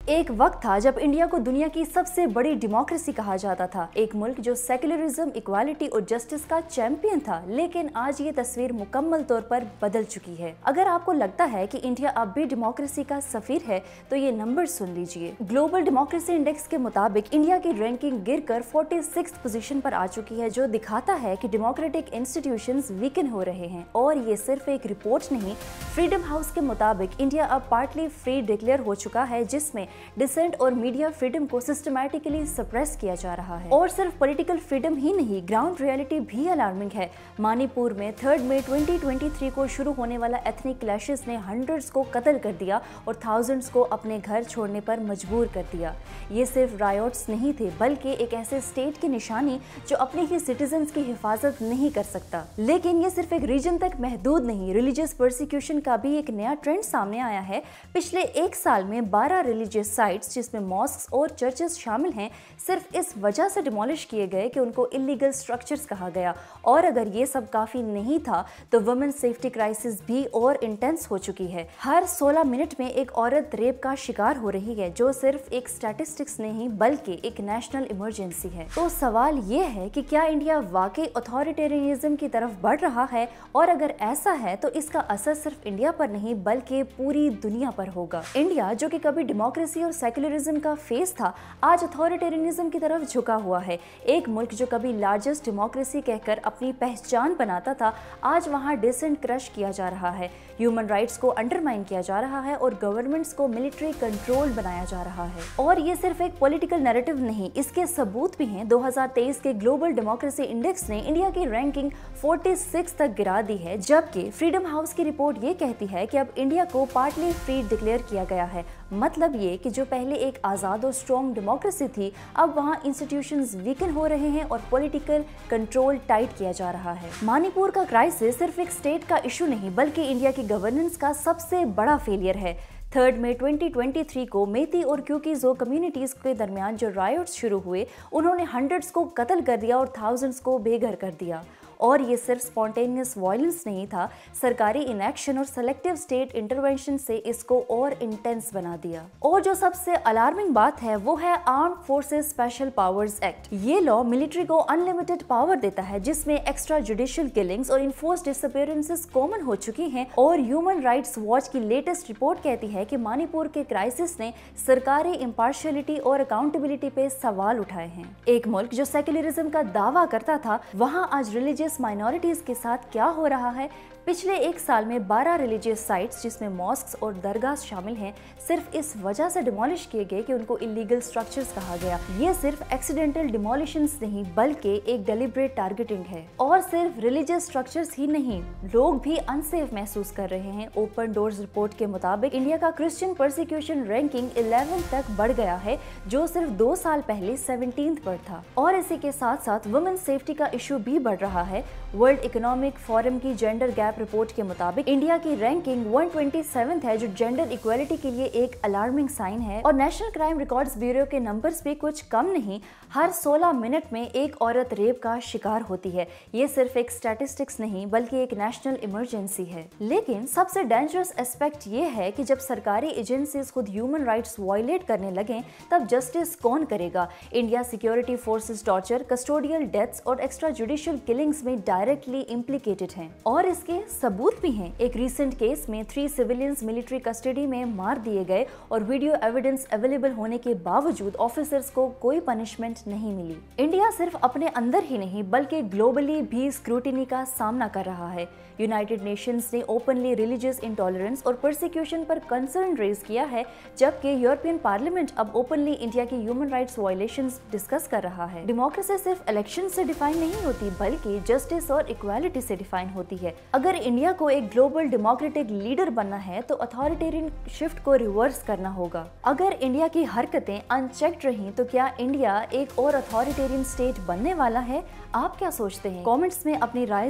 एक वक्त था जब इंडिया को दुनिया की सबसे बड़ी डेमोक्रेसी कहा जाता था, एक मुल्क जो सेक्युलरिज्म, इक्वालिटी और जस्टिस का चैंपियन था। लेकिन आज ये तस्वीर मुकम्मल तौर पर बदल चुकी है। अगर आपको लगता है कि इंडिया अब भी डेमोक्रेसी का सफीर है तो ये नंबर सुन लीजिए। ग्लोबल डेमोक्रेसी इंडेक्स के मुताबिक इंडिया की रैंकिंग गिरकर 46 पोजीशन पर आ चुकी है, जो दिखाता है कि डेमोक्रेटिक इंस्टीट्यूशंस वीकन हो रहे हैं। और ये सिर्फ एक रिपोर्ट नहीं, फ्रीडम हाउस के मुताबिक इंडिया अब पार्टली फ्री डिक्लेयर हो चुका है, जिसमें डिसेंट और मीडिया फ्रीडम को सिस्टमैटिकली सप्रेस किया जा रहा है। और सिर्फ पॉलिटिकल फ्रीडम ही नहीं, ग्राउंड रियलिटी भी अलार्मिंग है। मणिपुर में 3 मई 2023 को शुरू होने वाला एथनिक क्लैशेस ने हंड्रेड्स को कत्ल कर दिया और थाउजेंड्स को अपने घर छोड़ने पर मजबूर कर दिया। ये सिर्फ रायोट्स नहीं थे, बल्कि एक ऐसे स्टेट की निशानी जो अपने ही सिटीजन्स की हिफाजत नहीं कर सकता। लेकिन ये सिर्फ एक रीजन तक महदूद नहीं, रिलीजियस परसिक्यूशन का भी एक नया ट्रेंड सामने आया है। पिछले एक साल में 12 रिलीजियस साइट्स, जिसमें मॉस्क्स और चर्चेस शामिल हैं, सिर्फ इस वजह से डिमोलिश किए गए कि उनको इलीगल स्ट्रक्चर्स कहा गया। और अगर ये सब काफी नहीं था तो वुमेन सेफ्टी क्राइसिस भी और इंटेंस हो चुकी है। हर 16 मिनट में एक औरत रेप का शिकार हो रही है, जो सिर्फ एक स्टैटिस्टिक्स नहीं बल्कि एक नेशनल इमरजेंसी है। तो सवाल ये है कि क्या इंडिया वाकई अथॉरिटेरियनिज्म की तरफ बढ़ रहा है, और अगर ऐसा है तो इसका असर सिर्फ इंडिया पर नहीं बल्कि पूरी दुनिया पर होगा। इंडिया, जो कि कभी डेमोक्रेसी और सेक्युलरिज्म का फेस था, आज अथॉरिटेरियनिज्म की तरफ झुका हुआ है। एक मुल्क जो कभी लार्जेस्ट डेमोक्रेसी कहकर अपनी पहचान बनाता था, आज वहां डिसेंट क्रश किया जा रहा है, ह्यूमन राइट्स को अंडरमाइन किया जा रहा है और गवर्नमेंट्स को मिलिट्री कंट्रोल बनाया जा रहा है। और ये सिर्फ एक पॉलिटिकल नैरेटिव नहीं, इसके सबूत भी हैं। 2023 के ग्लोबल डेमोक्रेसी इंडेक्स ने इंडिया की रैंकिंग 46 तक गिरा दी है, जबकि फ्रीडम हाउस की रिपोर्ट ये कहती है कि अब इंडिया को पार्टली फ्री डिक्लेयर किया गया है। मतलब ये कि जो पहले एक आज़ाद और स्ट्रॉन्ग डेमोक्रेसी थी, अब वहाँ इंस्टीट्यूशंस वीकन हो रहे हैं और पॉलिटिकल कंट्रोल टाइट किया जा रहा है। मणिपुर का क्राइसिस सिर्फ एक स्टेट का इशू नहीं बल्कि इंडिया की गवर्नेंस का सबसे बड़ा फेलियर है। 3 मई 2023 को मेती और क्यूकीजो कम्युनिटीज के दरमियान जो रायोट्स शुरू हुए, उन्होंने हंड्रेड्स को कत्ल कर दिया और थाउजेंड्स को बेघर कर दिया। और ये सिर्फ स्पॉन्टेनियस वायलेंस नहीं था, सरकारी इनएक्शन और सेलेक्टिव स्टेट इंटरवेंशन से इसको और इंटेंस बना दिया। और जो सबसे अलार्मिंग बात है वो है armed forces special powers act. ये लॉ मिलिट्री को अनलिमिटेड पावर देता है, जिसमें एक्स्ट्रा जुडिशियल किलिंग्स और इन्फोर्स्ड डिसअपीयरेंसेस कॉमन हो चुकी हैं। और ह्यूमन राइट्स वॉच की लेटेस्ट रिपोर्ट कहती है कि मणिपुर के क्राइसिस ने सरकारी इम्पार्शियलिटी और अकाउंटेबिलिटी पे सवाल उठाए हैं। एक मुल्क जो सेक्युलरिज्म का दावा करता था, वहाँ आज रिलीजियस माइनॉरिटीज के साथ क्या हो रहा है। पिछले एक साल में 12 रिलीजियस साइट्स, जिसमें मॉस्क्स और दरगाह शामिल हैं, सिर्फ इस वजह से डिमोलिश किए गए कि उनको इलीगल स्ट्रक्चर्स कहा गया। ये सिर्फ एक्सीडेंटल डिमोलिशंस नहीं बल्कि एक डेलिब्रेट टारगेटिंग है। और सिर्फ रिलीजियस स्ट्रक्चर्स ही नहीं, लोग भी अनसेफ महसूस कर रहे हैं। ओपन डोर्स रिपोर्ट के मुताबिक इंडिया का क्रिश्चियन परसिक्यूशन रैंकिंग 11 तक बढ़ गया है, जो सिर्फ 2 साल पहले 17 पर था। और इसी के साथ साथ वुमेन सेफ्टी का इशू भी बढ़ रहा है। वर्ल्ड इकोनॉमिक फोरम की जेंडर गैप रिपोर्ट के मुताबिक इंडिया की रैंकिंग 127 है, जो जेंडर इक्वालिटी के लिए एक अलार्मिंग साइन है। और नेशनल क्राइम रिकॉर्ड्स ब्यूरो के नंबर्स भी कुछ कम नहीं, हर 16 मिनट में एक औरत रेप का शिकार होती है। ये सिर्फ एक स्टैटिस्टिक्स नहीं बल्कि एक नेशनल इमरजेंसी है। लेकिन सबसे डेंजरस एस्पेक्ट ये है कि जब सरकारी एजेंसीज खुद ह्यूमन राइट्स वायलेट करने लगे, तब जस्टिस कौन करेगा। India security forces torture, custodial deaths और एक्स्ट्रा जुडिशियल किलिंग्स में डायरेक्टली इम्प्लीकेटेड हैं। और इसके सबूत भी हैं। एक रीसेंट केस में 3 सिविलियंस मिलिट्री कस्टडी में मार दिए गए और वीडियो एविडेंस अवेलेबल होने के बावजूद ऑफिसर्स को कोई पनिशमेंट नहीं मिली। इंडिया सिर्फ अपने अंदर ही नहीं बल्कि ग्लोबली भी स्क्रूटिनी का सामना कर रहा है। यूनाइटेड नेशंस ने ओपनली रिलीजियस इंटॉलरेंस और परसिक्यूशन पर कंसर्न रेज किया है, जबकि यूरोपियन पार्लियामेंट अब ओपनली इंडिया की ह्यूमन राइट्स वायलेशंस डिस्कस कर रहा है। डेमोक्रेसी सिर्फ इलेक्शन से डिफाइन नहीं होती बल्कि जस्टिस और इक्वालिटी से डिफाइन होती है। अगर इंडिया को एक ग्लोबल डेमोक्रेटिक लीडर बनना है तो अथॉरिटेरियन शिफ्ट को रिवर्स करना होगा। अगर इंडिया की हरकतें अनचेक्ड रहीं तो क्या इंडिया एक और अथॉरिटेरियन स्टेट बनने वाला है? आप क्या सोचते हैं? कमेंट्स में अपनी राय